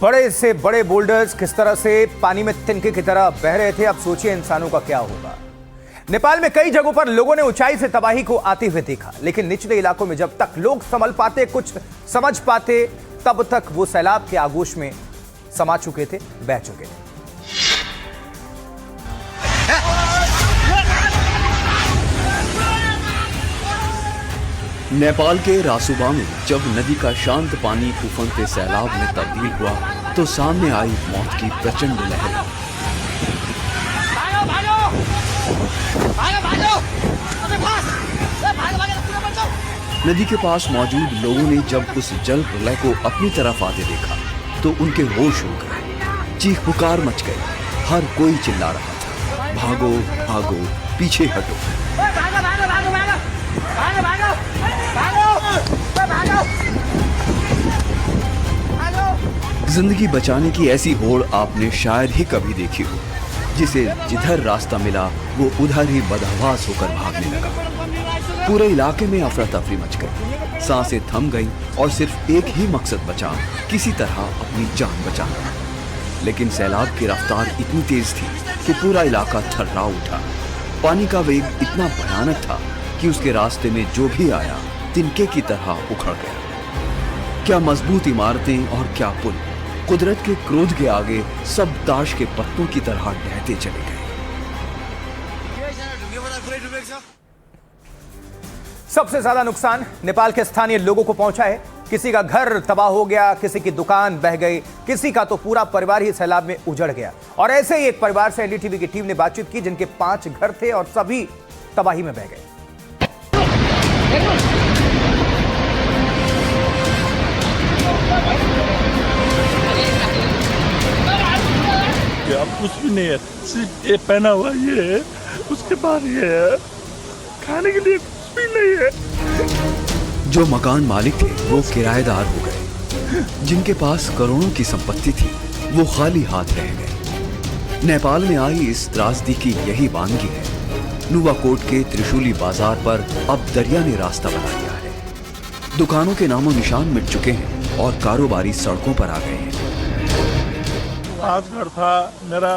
बड़े से बड़े बोल्डर्स किस तरह से पानी में तिनके की तरह बह रहे थे। अब सोचिए इंसानों का क्या होगा। नेपाल में कई जगहों पर लोगों ने ऊंचाई से तबाही को आते हुए देखा, लेकिन निचले इलाकों में जब तक लोग संभल पाते, कुछ समझ पाते, तब तक वो सैलाब के आगोश में समा चुके थे, बह चुके थे। नेपाल के रासुबा में जब नदी का शांत पानी उफनते सैलाब में तब्दील हुआ तो सामने आई मौत की प्रचंड लहर। नदी के पास मौजूद लोगों ने जब उस जल प्रलय को अपनी तरफ आते देखा तो उनके होश उड़ गए, चीख पुकार मच गई। हर कोई चिल्ला रहा था, भागो भागो, पीछे हटो। जिंदगी बचाने की ऐसी होड़ आपने शायद ही कभी देखी हो, जिसे जिधर रास्ता मिला वो उधर ही बदहवास होकर भागने लगा। पूरे इलाके में अफरा तफरी मच गई, सांसें थम गईं और सिर्फ एक ही मकसद बचा, किसी तरह अपनी जान बचाना। लेकिन सैलाब की रफ्तार इतनी तेज थी कि पूरा इलाका थर्रा उठा। पानी का वेग इतना भयानक था कि उसके रास्ते में जो भी आया तिनके की तरह उखड़ गया। क्या मजबूत इमारतें और क्या पुल, कुदरत के क्रोध के आगे सब ताश के पत्तों की तरह ढहते चले गए। सबसे ज्यादा नुकसान नेपाल के स्थानीय लोगों को पहुंचा है। किसी का घर तबाह हो गया, किसी की दुकान बह गई, किसी का तो पूरा परिवार ही सैलाब में उजड़ गया। और ऐसे ही एक परिवार से एनडीटीवी की टीम ने बातचीत की, जिनके 5 घर थे और सभी तबाही में बह गए। अब कुछ भी नहीं है, सिर्फ ये पहना हुआ ये है, उसके बाद ये है, खाने के लिए कुछ भी नहीं है। जो मकान मालिक थे वो किराएदार हो गए, जिनके पास करोड़ों की संपत्ति थी वो खाली हाथ रह गए। नेपाल में आई इस त्रासदी की यही वानगी है। नुवाकोट के त्रिशूली बाजार पर अब दरिया ने रास्ता बना लिया है। दुकानों के नामो निशान मिट चुके हैं और कारोबारी सड़कों पर आ गए हैं। 5 घर था मेरा,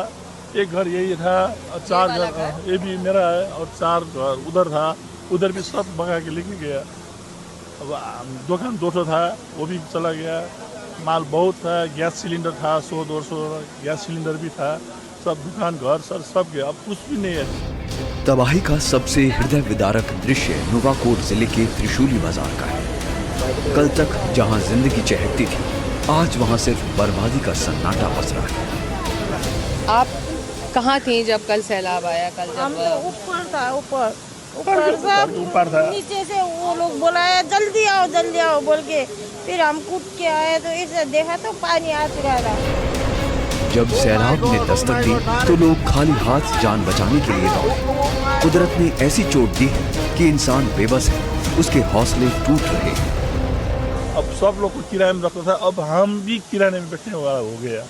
एक घर यही था, 4 घर ये भी मेरा है और 4 घर उधर था, उधर भी सब भगा के लेके गया। अब दुकान 200 था वो भी चला गया। माल बहुत था, गैस सिलेंडर था 100-200 गैस सिलेंडर भी था, सब दुकान घर सर सब गया, अब कुछ भी नहीं है। तबाही का सबसे हृदय विदारक दृश्य नुवाकोट जिले के त्रिशूली बाजार का है। कल तक जहां जिंदगी चहकती थी, आज वहां सिर्फ बर्बादी का सन्नाटा पसरा है। आप कहाँ थी जब कल सैलाब आया? कल जब हम तो ऊपर था, ऊपर था, नीचे से वो लोग बुलाया जल्दी आओ बोल के, फिर हम कूद के आए तो इसे देखा तो पानी आ चुका था। जब सैलाब ने दस्तक दी तो लोग खाली हाथ जान बचाने के लिए दौड़े। कुदरत ने ऐसी चोट दी है कि इंसान बेबस है, उसके हौसले टूट रहे हैं। अब सब लोग को किराए में रखता था, अब हम भी किराए में बैठने वाला हो गया।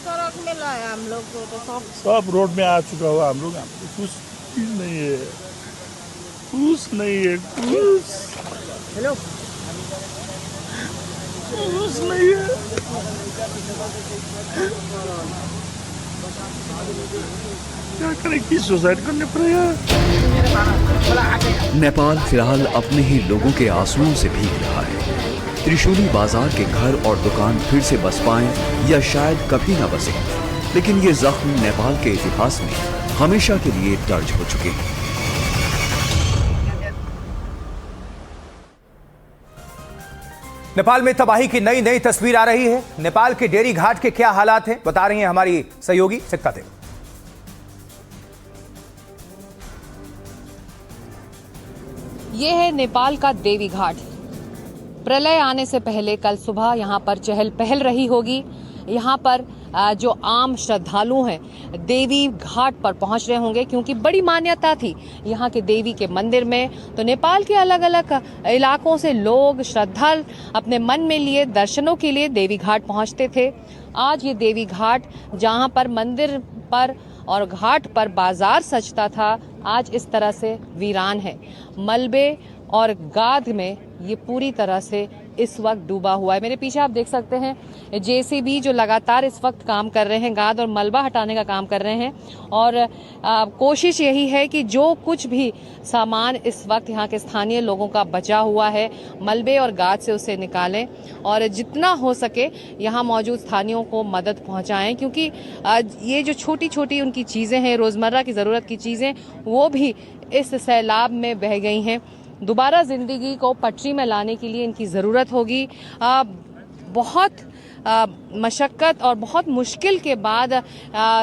सड़क में लाया हम लोग को तो सब रोड में आ चुका हुआ हम लोग, कुछ भी नहीं है, कुछ नहीं है, हेलो कुछ नहीं है। क्या करें कि सुसाइड करने पड़ेगा। नेपाल फिलहाल अपने ही लोगों के आंसुओं से भीग रहा है। त्रिशूली बाजार के घर और दुकान फिर से बस पाएं या शायद कभी ना बसे, लेकिन ये जख्म नेपाल के इतिहास में हमेशा के लिए दर्ज हो चुके हैं। नेपाल में तबाही की नई नई तस्वीर आ रही है। नेपाल के डेरी घाट के क्या हालात हैं, बता रही हैं हमारी सहयोगी सिक्का देव। ये है नेपाल का देवी घाट। प्रलय आने से पहले कल सुबह यहाँ पर चहल पहल रही होगी। यहाँ पर जो आम श्रद्धालु हैं देवी घाट पर पहुँच रहे होंगे, क्योंकि बड़ी मान्यता थी यहाँ के देवी के मंदिर में। तो नेपाल के अलग अलग इलाकों से लोग श्रद्धालु अपने मन में लिए दर्शनों के लिए देवी घाट पहुँचते थे। आज ये देवी घाट जहाँ पर मंदिर पर और घाट पर बाजार सजता था, आज इस तरह से वीरान है। मलबे और गाद में ये पूरी तरह से इस वक्त डूबा हुआ है। मेरे पीछे आप देख सकते हैं जेसीबी जो लगातार इस वक्त काम कर रहे हैं, गाद और मलबा हटाने का काम कर रहे हैं और कोशिश यही है कि जो कुछ भी सामान इस वक्त यहाँ के स्थानीय लोगों का बचा हुआ है मलबे और गाद से उसे निकालें और जितना हो सके यहाँ मौजूद स्थानीयों को मदद पहुँचाएं, क्योंकि ये जो छोटी छोटी उनकी चीज़ें हैं, रोज़मर्रा की ज़रूरत की चीज़ें, वो भी इस सैलाब में बह गई हैं। दोबारा ज़िंदगी को पटरी में लाने के लिए इनकी ज़रूरत होगी। बहुत मशक्क़त और बहुत मुश्किल के बाद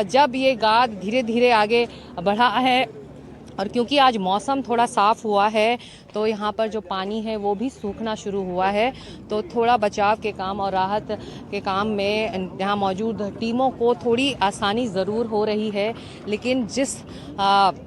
जब ये गाद धीरे धीरे आगे बढ़ा है और क्योंकि आज मौसम थोड़ा साफ़ हुआ है तो यहाँ पर जो पानी है वो भी सूखना शुरू हुआ है, तो थोड़ा बचाव के काम और राहत के काम में यहाँ मौजूद टीमों को थोड़ी आसानी ज़रूर हो रही है। लेकिन जिस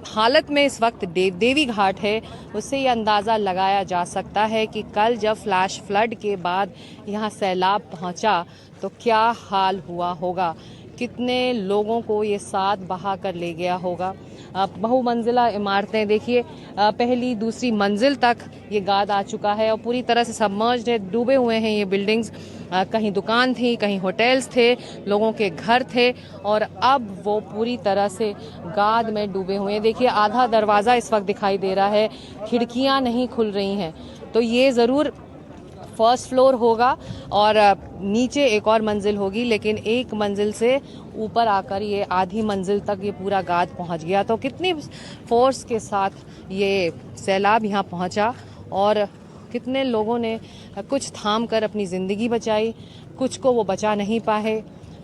हालत में इस वक्त देवी घाट है उससे ये अंदाज़ा लगाया जा सकता है कि कल जब फ्लैश फ्लड के बाद यहाँ सैलाब पहुँचा तो क्या हाल हुआ होगा, कितने लोगों को ये साथ बहा कर ले गया होगा। बहुमंजिला इमारतें देखिए, पहली दूसरी मंजिल तक ये गाद आ चुका है और पूरी तरह से सबमर्ज्ड है, डूबे हुए हैं ये बिल्डिंग्स। कहीं दुकान थी, कहीं होटल्स थे, लोगों के घर थे और अब वो पूरी तरह से गाद में डूबे हुए हैं। देखिए आधा दरवाज़ा इस वक्त दिखाई दे रहा है, खिड़कियां नहीं खुल रही हैं, तो ये ज़रूर फर्स्ट फ्लोर होगा और नीचे एक और मंजिल होगी, लेकिन एक मंजिल से ऊपर आकर ये आधी मंजिल तक ये पूरा गाद पहुंच गया। तो कितनी फोर्स के साथ ये सैलाब यहाँ पहुंचा और कितने लोगों ने कुछ थाम कर अपनी ज़िंदगी बचाई, कुछ को वो बचा नहीं पाए।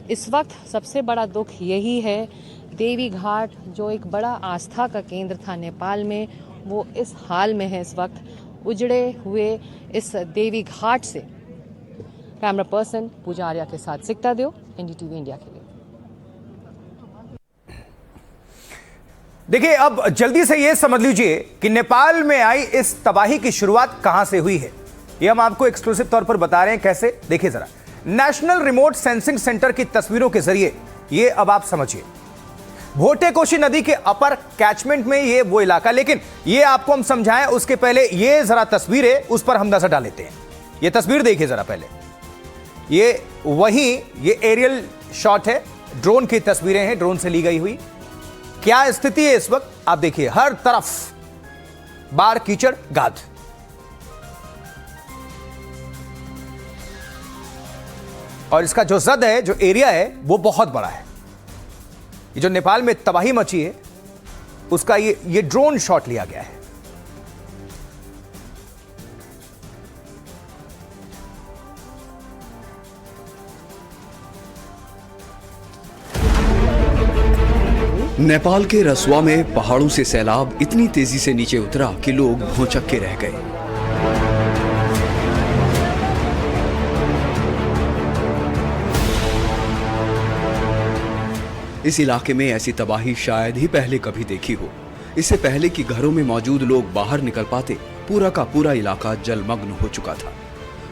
इस वक्त सबसे बड़ा दुख यही है, देवी घाट जो एक बड़ा आस्था का केंद्र था नेपाल में, वो इस हाल में है इस वक्त। उजड़े हुए इस देवी घाट से कैमरा पर्सन पूजा आर्या के साथ सिकता देव, एनडीटीवी इंडिया के लिए। देखिए अब जल्दी से यह समझ लीजिए कि नेपाल में आई इस तबाही की शुरुआत कहां से हुई है। यह हम आपको एक्सक्लूसिव तौर पर बता रहे हैं। कैसे, देखिए जरा, नेशनल रिमोट सेंसिंग सेंटर की तस्वीरों के जरिए ये अब आप समझिए। भोटेकोशी नदी के अपर कैचमेंट में ये वो इलाका, लेकिन ये आपको हम समझाएं उसके पहले ये जरा तस्वीर है, उस पर हम नजर डाल लेते हैं। ये तस्वीर देखिए जरा पहले, ये एरियल शॉट है, ड्रोन की तस्वीरें हैं, ड्रोन से ली गई हुई। क्या स्थिति है इस वक्त आप देखिए, हर तरफ बाढ़, कीचड़, गाद। और इसका जो जद है, जो एरिया है, वो बहुत बड़ा है। ये जो नेपाल में तबाही मची है उसका ये ड्रोन शॉट लिया गया है। नेपाल के रसुआ में पहाड़ों से सैलाब इतनी तेजी से नीचे उतरा कि लोग भौचक्के रह गए। इस इलाके में ऐसी तबाही शायद ही पहले कभी देखी हो। इससे पहले कि घरों में मौजूद लोग बाहर निकल पाते, पूरा का पूरा इलाका जलमग्न हो चुका था।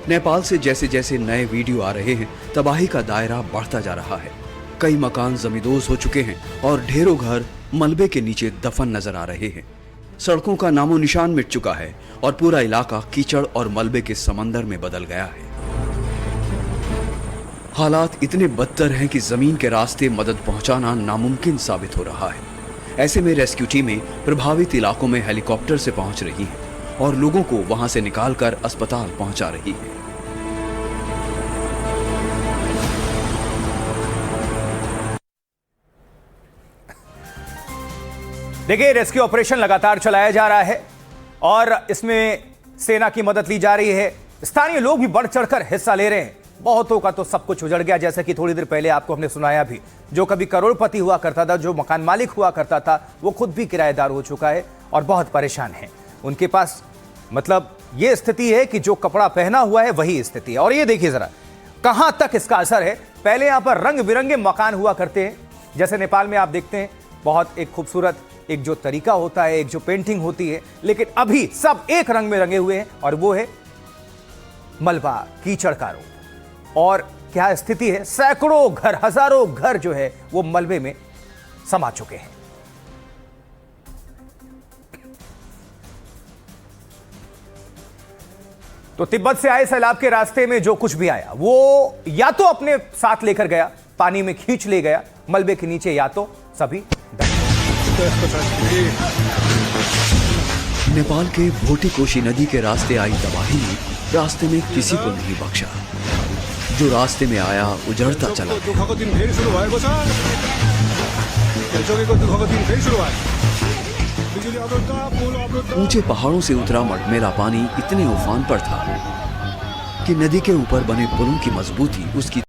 नेपाल से जैसे जैसे नए वीडियो आ रहे हैं, तबाही का दायरा बढ़ता जा रहा है। कई मकान जमींदोज हो चुके हैं और ढेरों घर मलबे के नीचे दफन नजर आ रहे हैं। सड़कों का नामो निशान मिट चुका है और पूरा इलाका कीचड़ और मलबे के समंदर में बदल गया है। हालात इतने बदतर हैं कि जमीन के रास्ते मदद पहुंचाना नामुमकिन साबित हो रहा है। ऐसे में रेस्क्यू टीमें प्रभावित इलाकों में हेलीकॉप्टर से पहुंच रही हैं और लोगों को वहां से निकालकर अस्पताल पहुंचा रही है। देखिए, रेस्क्यू ऑपरेशन लगातार चलाया जा रहा है और इसमें सेना की मदद ली जा रही है। स्थानीय लोग भी बढ़ चढ़कर हिस्सा ले रहे हैं। बहुतों का तो सब कुछ उजड़ गया, जैसे कि थोड़ी देर पहले आपको हमने सुनाया भी। जो कभी करोड़पति हुआ करता था, जो मकान मालिक हुआ करता था, वो खुद भी किराएदार हो चुका है और बहुत परेशान है। उनके पास मतलब ये स्थिति है कि जो कपड़ा पहना हुआ है वही स्थिति है। और ये देखिए जरा कहां तक इसका असर है। पहले यहां पर रंग बिरंगे मकान हुआ करते हैं, जैसे नेपाल में आप देखते हैं, बहुत एक खूबसूरत एक जो तरीका होता है, एक जो पेंटिंग होती है, लेकिन अभी सब एक रंग में रंगे हुए हैं और वो है मलबा, कीचड़ का रूप। और क्या स्थिति है, सैकड़ों घर, हजारों घर जो है वो मलबे में समा चुके हैं। तो तिब्बत से आए सैलाब के रास्ते में जो कुछ भी आया वो या तो अपने साथ लेकर गया, पानी में खींच ले गया, मलबे के नीचे या तो सभी नेपाल के भोटी-कोशी नदी के रास्ते आई तबाही रास्ते में किसी को नहीं बख्शा। जो रास्ते में आया उजड़ता चला। दुःखको दिन फेरि सुरु भएको छ। जोगीको दुःखको दिन फेरि सुरु भयो। बिजुली अवरुद्ध, पुल अवरुद्ध। ऊंचे पहाड़ों से उतरा मटमेला पानी इतने उफान पर था कि नदी के ऊपर बने पुलों की मजबूती उसकी